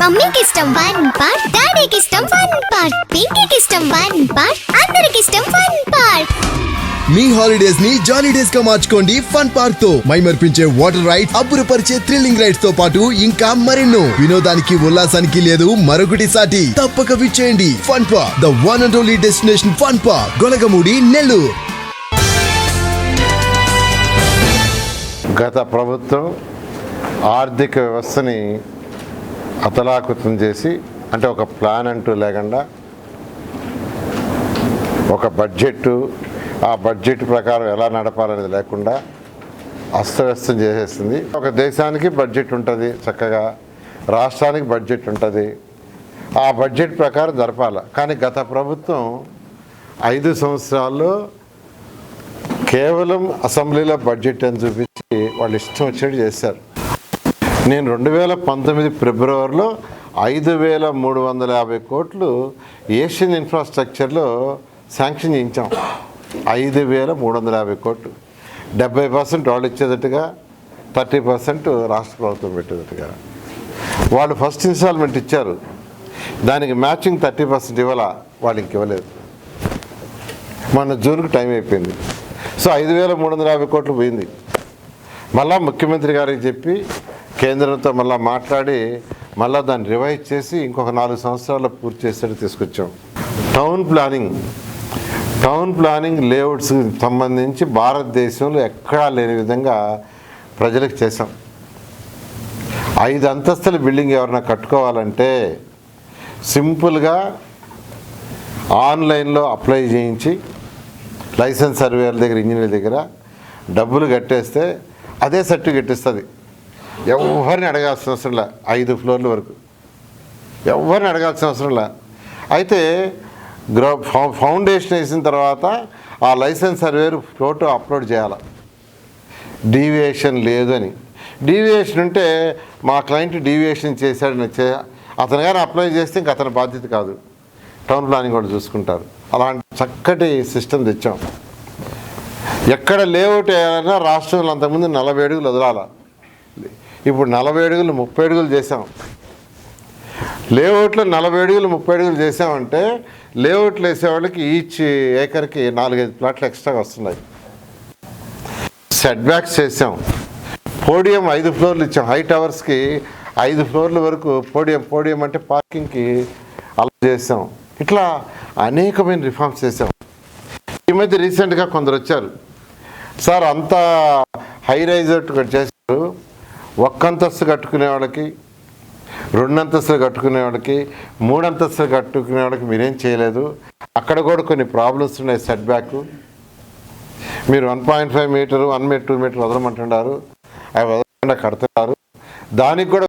మమ్మీకి ఇష్టం one part, డాడీకి ఇష్టం వన్ పార్ట్, పింకీకి ఇష్టం వన్ పార్ట్, అందరికి ఇష్టం వన్ పార్ట్. మీ హాలిడేస్ ని జాలీ డేస్ గా మార్చుకోండి ఫన్ పార్క్ తో. మైమర్పించే వాటర్ రైడ్స్, అబ్బురపరిచే థ్రిల్లింగ్ రైడ్స్ తో పాటు ఇంకా మరెన్నో. వినోదానికి ఉల్లాసానికి లేదు మరొకటి సాటి. తప్పక విచ్చేయండి fun park, the one and only destination fun park, Golagamudi, Nellore. గత ప్రభుత్వం ఆర్థిక వ్యవస్థని అతలాకుతం చేసి, అంటే ఒక ప్లాన్ అంటూ లేకుండా ఒక బడ్జెట్, ఆ బడ్జెట్ ప్రకారం ఎలా నడపాలనేది లేకుండా అస్తవ్యస్తం చేసేస్తుంది. ఒక దేశానికి బడ్జెట్ ఉంటుంది, చక్కగా రాష్ట్రానికి బడ్జెట్ ఉంటుంది, ఆ బడ్జెట్ ప్రకారం జరపాలి. కానీ గత ప్రభుత్వం 5 సంవత్సరాల్లో కేవలం అసెంబ్లీలో బడ్జెట్ అని చూపించి వాళ్ళు ఇష్టం వచ్చినట్టు చేశారు. నేను 2019 ఫిబ్రవరిలో 5,350 కోట్లు ఏషియన్ ఇన్ఫ్రాస్ట్రక్చర్లో శాంక్షన్ చేయించాం. 5,350 కోట్లు, 70% వాళ్ళు ఇచ్చేటట్టుగా, 30% రాష్ట్ర ప్రభుత్వం పెట్టేటట్టుగా. వాళ్ళు ఫస్ట్ ఇన్స్టాల్మెంట్ ఇచ్చారు, దానికి మ్యాచింగ్ 30% ఇవ్వాల, వాళ్ళు ఇంక ఇవ్వలేదు. మన జూన్కి టైం అయిపోయింది. సో 5,350 కోట్లు పోయింది. మళ్ళా ముఖ్యమంత్రి గారికి చెప్పి కేంద్రంతో మళ్ళీ మాట్లాడి మళ్ళీ దాన్ని రివైజ్ చేసి ఇంకొక 4 సంవత్సరాల్లో పూర్తి చేసేట్టు తీసుకొచ్చాం. టౌన్ ప్లానింగ్ లేఅవుట్స్ సంబంధించి భారతదేశంలో ఎక్కడా లేని విధంగా ప్రజలకు చేసాం. 5 అంతస్తుల బిల్డింగ్ ఎవరైనా కట్టుకోవాలంటే సింపుల్గా ఆన్లైన్లో అప్లై చేయించి లైసెన్స్ సర్వేయర్ దగ్గర, ఇంజనీర్ దగ్గర డబ్బులు కట్టేస్తే అదే సర్టిఫికెట్ ఇస్తుంది. ఎవరిని అడగాల్సిన అవసరంలా, 5 ఫ్లోర్ల వరకు ఎవరిని అడగాల్సిన అవసరంలా. అయితే ఫౌండేషన్ వేసిన తర్వాత ఆ లైసెన్స్ సర్వేరు ఫోటో అప్లోడ్ చేయాలి, డీవియేషన్ లేదు అని. డీవియేషన్ ఉంటే మా క్లయింట్ డీవియేషన్ చేశాడని అతను కానీ అప్లై చేస్తే ఇంక అతని బాధ్యత కాదు, టౌన్ ప్లానింగ్ కూడా చూసుకుంటారు. అలాంటి చక్కటి సిస్టమ్ తెచ్చాం. ఎక్కడ లేఅవుట్ వేయాలన్నా రాష్ట్రంలో అంతకుముందు 40 అడుగులు వదలాల, ఇప్పుడు 40 అడుగులు 30 అడుగులు చేసాం. లేఅవుట్లో 40 అడుగులు 30 అడుగులు చేసామంటే లేఅవుట్లు వేసేవాళ్ళకి ఈచ్ ఏకర్కి 4-5 ప్లాట్లు ఎక్స్ట్రాగా వస్తున్నాయి. సెట్ బ్యాక్స్ చేసాం. పోడియం 5 ఫ్లోర్లు ఇచ్చాం. హై టవర్స్కి 5 ఫ్లోర్ల వరకు పోడియం అంటే పార్కింగ్కి అలా చేసాం. ఇట్లా అనేకమైన రిఫార్మ్స్ చేసాం. ఈ మధ్య రీసెంట్గా కొందరు వచ్చారు, సార్ అంతా హై రైజ్ చేశారు, 1 అంతస్తు కట్టుకునే వాళ్ళకి, 2 అంతస్తులు కట్టుకునే వాళ్ళకి, 3 అంతస్తులు కట్టుకునే వాళ్ళకి మీరేం చేయలేదు, అక్కడ కూడా కొన్ని ప్రాబ్లమ్స్ ఉన్నాయి. సెట్ బ్యాక్ మీరు 1.5 మీటర్ 1 మీటర్ 2 మీటర్ వదలమంటున్నారు, అవి వదలకుండా కడుతున్నారు. దానికి కూడా